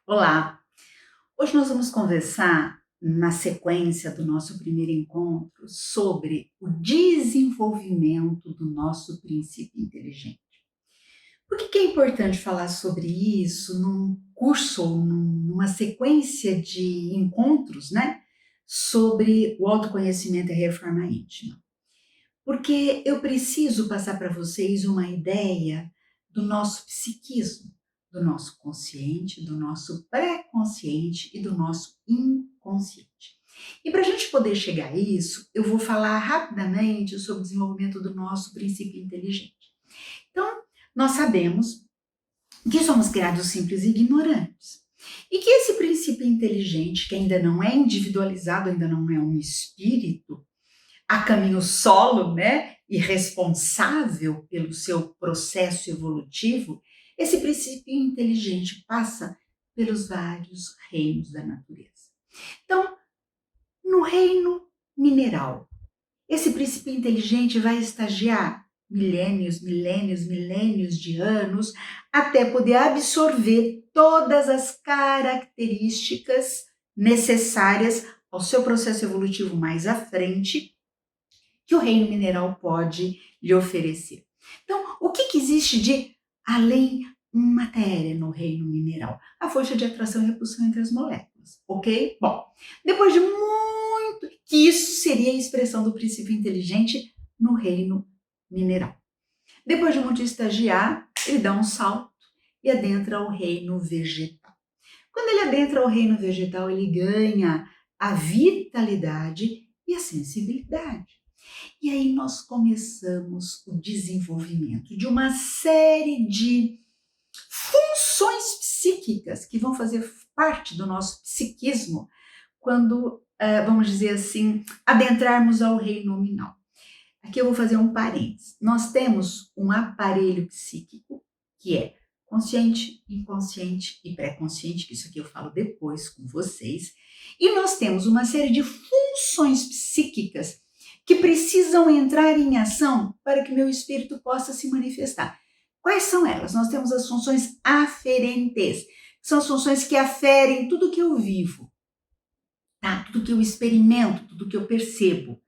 Olá! Hoje nós vamos conversar, na sequência do nosso primeiro encontro, sobre o desenvolvimento do nosso princípio inteligente. Por que é importante falar sobre isso num curso ou numa sequência de encontros, né? Sobre o autoconhecimento e reforma íntima? Porque eu preciso passar para vocês uma ideia do nosso psiquismo, do nosso consciente, do nosso pré-consciente e do nosso inconsciente. E para a gente poder chegar a isso, eu vou falar rapidamente sobre o desenvolvimento do nosso princípio inteligente. Então, nós sabemos que somos criados simples e ignorantes. E que esse princípio inteligente, que ainda não é individualizado, ainda não é um espírito, a caminho solo, né, e responsável pelo seu processo evolutivo, esse princípio inteligente passa pelos vários reinos da natureza. Então, no reino mineral, esse princípio inteligente vai estagiar milênios, milênios, milênios de anos até poder absorver todas as características necessárias ao seu processo evolutivo mais à frente que o reino mineral pode lhe oferecer. Então, o que existe de além matéria no reino mineral? A força de atração e repulsão entre as moléculas, ok? Bom, depois de muito, que isso seria a expressão do princípio inteligente no reino mineral. Depois de muito estagiar, ele dá um salto e adentra o reino vegetal. Quando ele adentra o reino vegetal, ele ganha a vitalidade e a sensibilidade. E aí nós começamos o desenvolvimento de uma série de funções psíquicas que vão fazer parte do nosso psiquismo quando, vamos dizer assim, adentrarmos ao reino nominal. Aqui eu vou fazer um parênteses. Nós temos um aparelho psíquico que é consciente, inconsciente e pré-consciente, que isso aqui eu falo depois com vocês, e nós temos uma série de funções psíquicas que precisam entrar em ação para que meu espírito possa se manifestar. Quais são elas? Nós temos as funções aferentes, que são as funções que aferem tudo que eu vivo, tá? Tudo que eu experimento, tudo que eu percebo.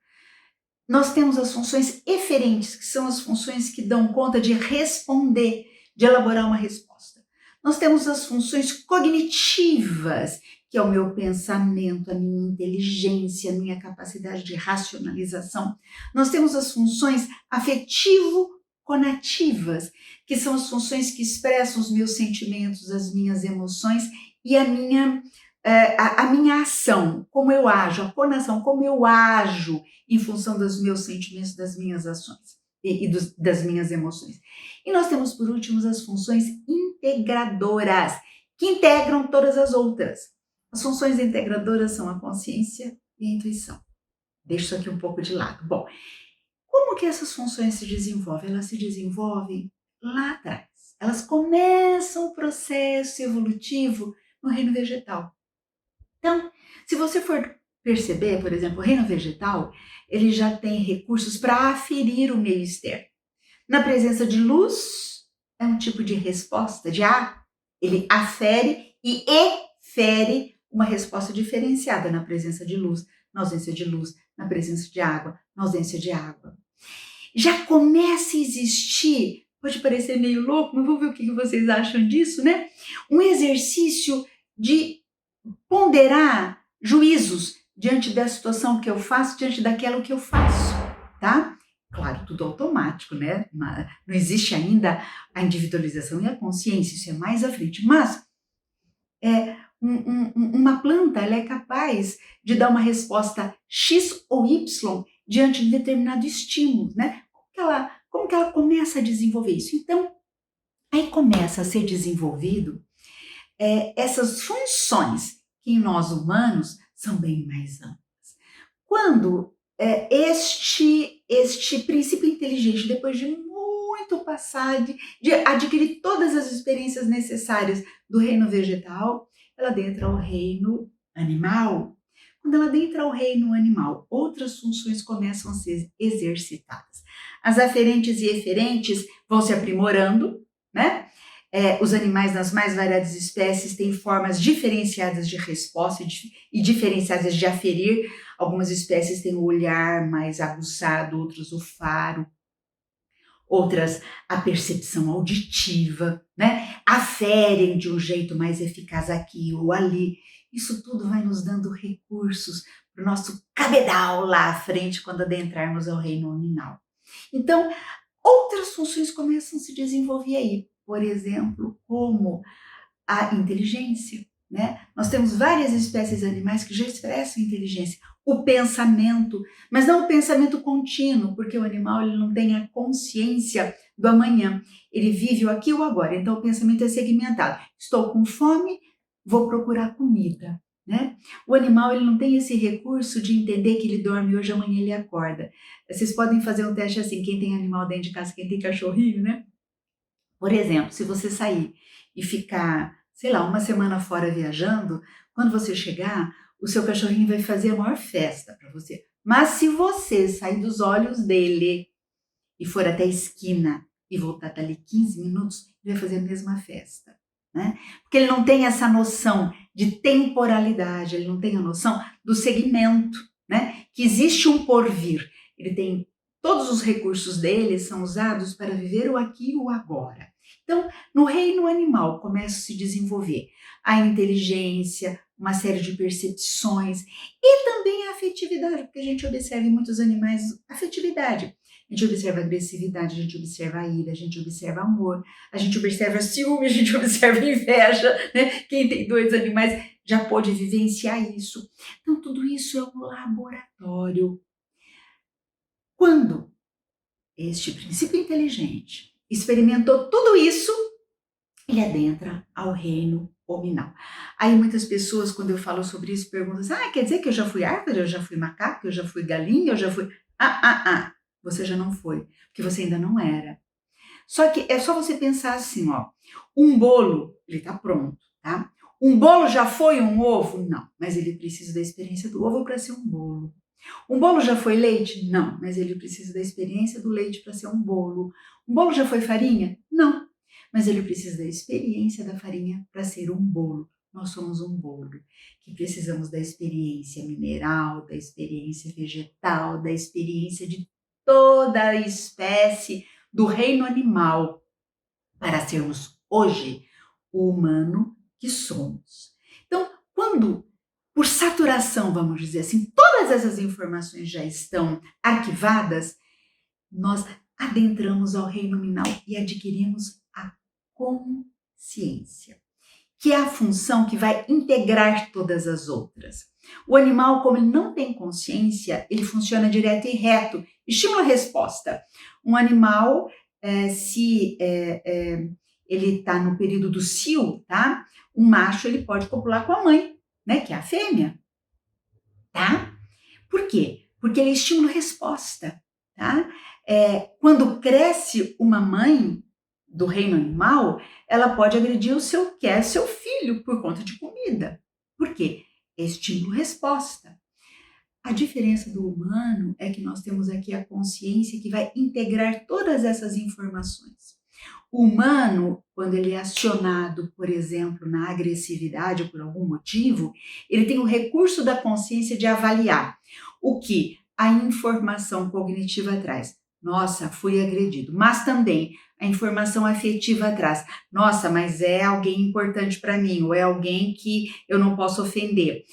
Nós temos as funções eferentes, que são as funções que dão conta de responder, de elaborar uma resposta. Nós temos as funções cognitivas, que é o meu pensamento, a minha inteligência, a minha capacidade de racionalização. Nós temos as funções afetivo-conativas, que são as funções que expressam os meus sentimentos, as minhas emoções e a minha ação, como eu ajo, a conação, como eu ajo em função dos meus sentimentos, das minhas ações e das minhas emoções. E nós temos, por último, as funções integradoras, que integram todas as outras. As funções integradoras são a consciência e a intuição. Deixo isso aqui um pouco de lado. Bom, como que essas funções se desenvolvem? Elas se desenvolvem lá atrás. Elas começam o processo evolutivo no reino vegetal. Então, se você for perceber, por exemplo, o reino vegetal, ele já tem recursos para aferir o meio externo. Na presença de luz, é um tipo de resposta de ele afere e efere uma resposta diferenciada na presença de luz, na ausência de luz, na presença de água, na ausência de água. Já começa a existir, pode parecer meio louco, mas vamos ver o que vocês acham disso, né? Um exercício de ponderar juízos diante da situação que eu faço, diante daquilo que eu faço, tá? Claro, tudo automático, né? Não existe ainda a individualização e a consciência, isso é mais à frente. Mas uma planta ela é capaz de dar uma resposta X ou Y diante de determinado estímulo, né? Como que ela começa a desenvolver isso? Então, aí começa a ser desenvolvido essas funções que em nós humanos são bem mais amplas. Quando este princípio inteligente, depois de muito passar, de adquirir todas as experiências necessárias do reino vegetal, ela adentra ao reino animal. Quando ela adentra ao reino animal, outras funções começam a ser exercitadas. As aferentes e eferentes vão se aprimorando, né? Os animais nas mais variadas espécies têm formas diferenciadas de resposta e diferenciadas de aferir. Algumas espécies têm o olhar mais aguçado, outras o faro, outras a percepção auditiva, né? Aferem de um jeito mais eficaz aqui ou ali. Isso tudo vai nos dando recursos para o nosso cabedal lá à frente quando adentrarmos ao reino nominal. Então, outras funções começam a se desenvolver aí, por exemplo, como a inteligência, né? Nós temos várias espécies animais que já expressam inteligência, o pensamento, mas não o pensamento contínuo, porque o animal ele não tem a consciência do amanhã, ele vive o aqui e o agora, então o pensamento é segmentado. Estou com fome, vou procurar comida, né? O animal ele não tem esse recurso de entender que ele dorme hoje, amanhã ele acorda. Vocês podem fazer um teste assim, quem tem animal dentro de casa, quem tem cachorrinho, né? Por exemplo, se você sair e ficar, sei lá, uma semana fora viajando, quando você chegar, o seu cachorrinho vai fazer a maior festa para você. Mas se você sair dos olhos dele e for até a esquina e voltar dali 15 minutos, ele vai fazer a mesma festa, né? Porque ele não tem essa noção de temporalidade, ele não tem a noção do segmento, né? Que existe um porvir. Ele tem todos os recursos dele são usados para viver o aqui e o agora. Então, no reino animal começa a se desenvolver a inteligência, uma série de percepções e também a afetividade, porque a gente observa em muitos animais afetividade. A gente observa agressividade, a gente observa a ira, a gente observa amor, a gente observa ciúme, a gente observa inveja, né? Quem tem 2 animais já pode vivenciar isso. Então, tudo isso é um laboratório. Quando este princípio inteligente experimentou tudo isso, ele adentra ao reino hominal. Aí muitas pessoas, quando eu falo sobre isso, perguntam assim, quer dizer que eu já fui árvore, eu já fui macaco, eu já fui galinha, eu já fui... Você já não foi, porque você ainda não era. Só que é só você pensar assim, ó, um bolo, ele tá pronto, tá? Um bolo já foi um ovo? Não, mas ele precisa da experiência do ovo para ser um bolo. Um bolo já foi leite? Não, mas ele precisa da experiência do leite para ser um bolo. Um bolo já foi farinha? Não, mas ele precisa da experiência da farinha para ser um bolo. Nós somos um bolo, que precisamos da experiência mineral, da experiência vegetal, da experiência de toda a espécie do reino animal para sermos hoje o humano que somos. Então, quando, por saturação, vamos dizer assim, todas essas informações já estão arquivadas, nós adentramos ao reino nominal e adquirimos a consciência, que é a função que vai integrar todas as outras. O animal, como ele não tem consciência, ele funciona direto e reto, estímulo-resposta. Um animal, se ele está no período do cio, tá? Um macho ele pode copular com a mãe, né? Que é a fêmea, tá? Por quê? Porque ele é estímulo-resposta, tá? Quando cresce uma mãe do reino animal, ela pode agredir seu filho por conta de comida. Por quê? Estímulo-resposta. A diferença do humano é que nós temos aqui a consciência que vai integrar todas essas informações. O humano, quando ele é acionado, por exemplo, na agressividade ou por algum motivo, ele tem o recurso da consciência de avaliar o que a informação cognitiva traz. Nossa, fui agredido. Mas também a informação afetiva traz. Nossa, mas é alguém importante para mim, ou é alguém que eu não posso ofender.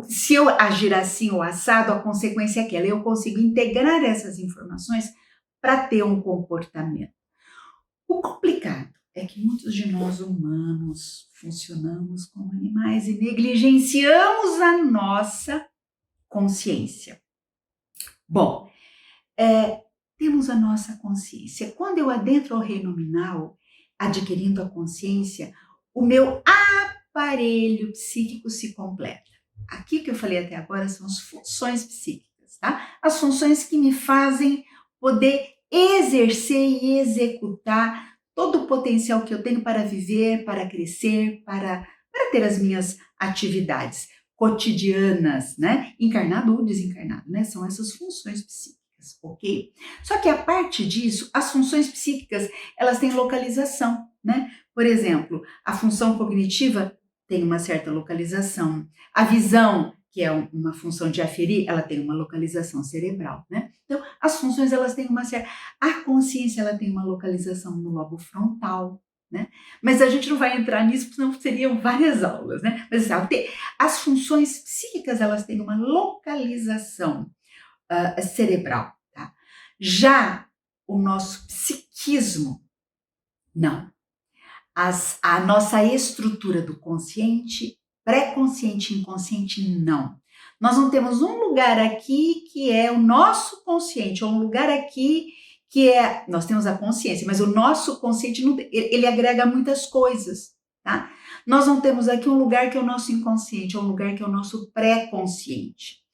Se eu agir assim ou assado, a consequência é aquela. Eu consigo integrar essas informações para ter um comportamento. O complicado é que muitos de nós humanos funcionamos como animais e negligenciamos a nossa consciência. Bom, temos a nossa consciência. Quando eu adentro ao reino nominal, adquirindo a consciência, o meu aparelho psíquico se completa. Aqui que eu falei até agora são as funções psíquicas, tá? As funções que me fazem poder exercer e executar todo o potencial que eu tenho para viver, para crescer, para ter as minhas atividades cotidianas, né? Encarnado ou desencarnado, né? São essas funções psíquicas. psíquicas, ok? Só que a parte disso, as funções psíquicas, elas têm localização, né? Por exemplo, a função cognitiva tem uma certa localização. A visão, que é uma função de aferir, ela tem uma localização cerebral, né? Então, as funções, elas têm uma certa... A consciência, ela tem uma localização no lobo frontal, né? Mas a gente não vai entrar nisso, senão seriam várias aulas, né? Mas sabe, as funções psíquicas, elas têm uma localização cerebral, tá? Já o nosso psiquismo, não. A nossa estrutura do consciente, pré-consciente e inconsciente, não. Nós não temos um lugar aqui que é o nosso consciente, ou um lugar aqui que é... Nós temos a consciência, mas o nosso consciente, não, ele agrega muitas coisas, tá? Nós não temos aqui um lugar que é o nosso inconsciente, ou um lugar que é o nosso pré-consciente.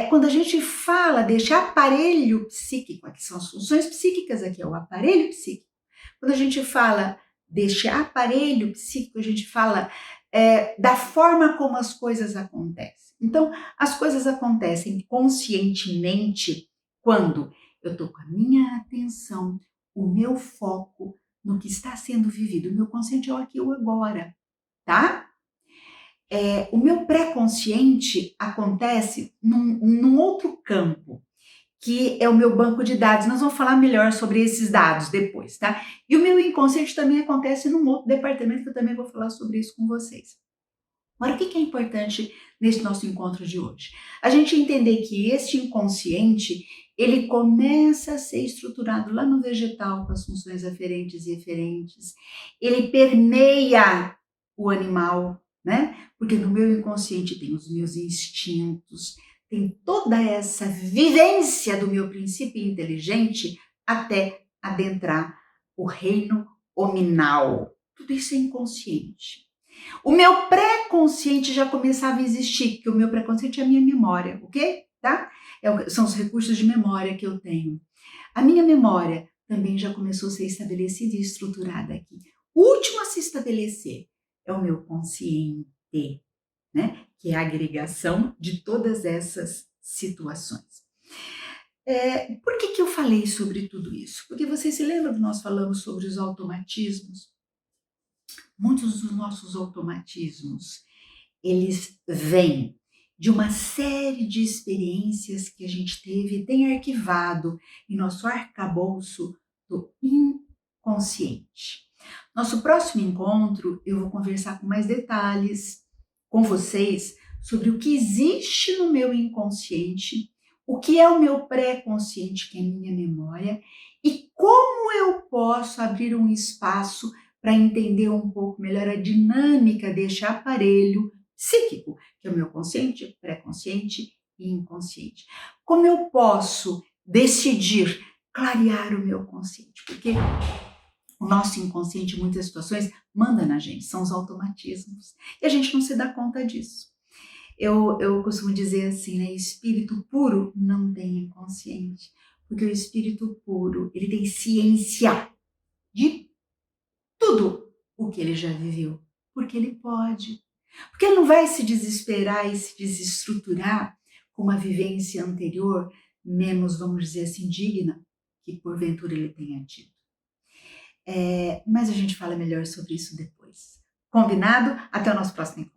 Quando a gente fala deste aparelho psíquico, aqui são as funções psíquicas, aqui é o aparelho psíquico. Quando a gente fala deste aparelho psíquico, a gente fala da forma como as coisas acontecem. Então, as coisas acontecem conscientemente quando eu estou com a minha atenção, o meu foco no que está sendo vivido. O meu consciente é o aqui e o agora, tá? O meu pré-consciente acontece num outro campo, que é o meu banco de dados. Nós vamos falar melhor sobre esses dados depois, tá? E o meu inconsciente também acontece num outro departamento, que eu também vou falar sobre isso com vocês. Agora, o que é importante nesse nosso encontro de hoje? A gente entender que este inconsciente, ele começa a ser estruturado lá no vegetal, com as funções aferentes e eferentes. Ele permeia o animal, né? Porque no meu inconsciente tem os meus instintos, tem toda essa vivência do meu princípio inteligente até adentrar o reino hominal. Tudo isso é inconsciente. O meu pré-consciente já começava a existir, porque o meu pré-consciente é a minha memória, ok? Tá? São os recursos de memória que eu tenho. A minha memória também já começou a ser estabelecida e estruturada aqui. O último a se estabelecer é o meu consciente, né? Que é a agregação de todas essas situações. Por que eu falei sobre tudo isso? Porque vocês se lembram que nós falamos sobre os automatismos? Muitos dos nossos automatismos, eles vêm de uma série de experiências que a gente teve e tem arquivado em nosso arcabouço do inconsciente. Nosso próximo encontro, eu vou conversar com mais detalhes com vocês sobre o que existe no meu inconsciente, o que é o meu pré-consciente, que é a minha memória, e como eu posso abrir um espaço para entender um pouco melhor a dinâmica deste aparelho psíquico, que é o meu consciente, pré-consciente e inconsciente. Como eu posso decidir clarear o meu consciente? Porque o nosso inconsciente, em muitas situações, manda na gente, são os automatismos. E a gente não se dá conta disso. Eu costumo dizer assim, né? Espírito puro não tem inconsciente, porque o espírito puro, ele tem ciência de tudo o que ele já viveu, porque ele pode. Porque ele não vai se desesperar e se desestruturar com uma vivência anterior, menos, vamos dizer assim, digna, que porventura ele tenha tido. Mas a gente fala melhor sobre isso depois. Combinado? Até o nosso próximo encontro.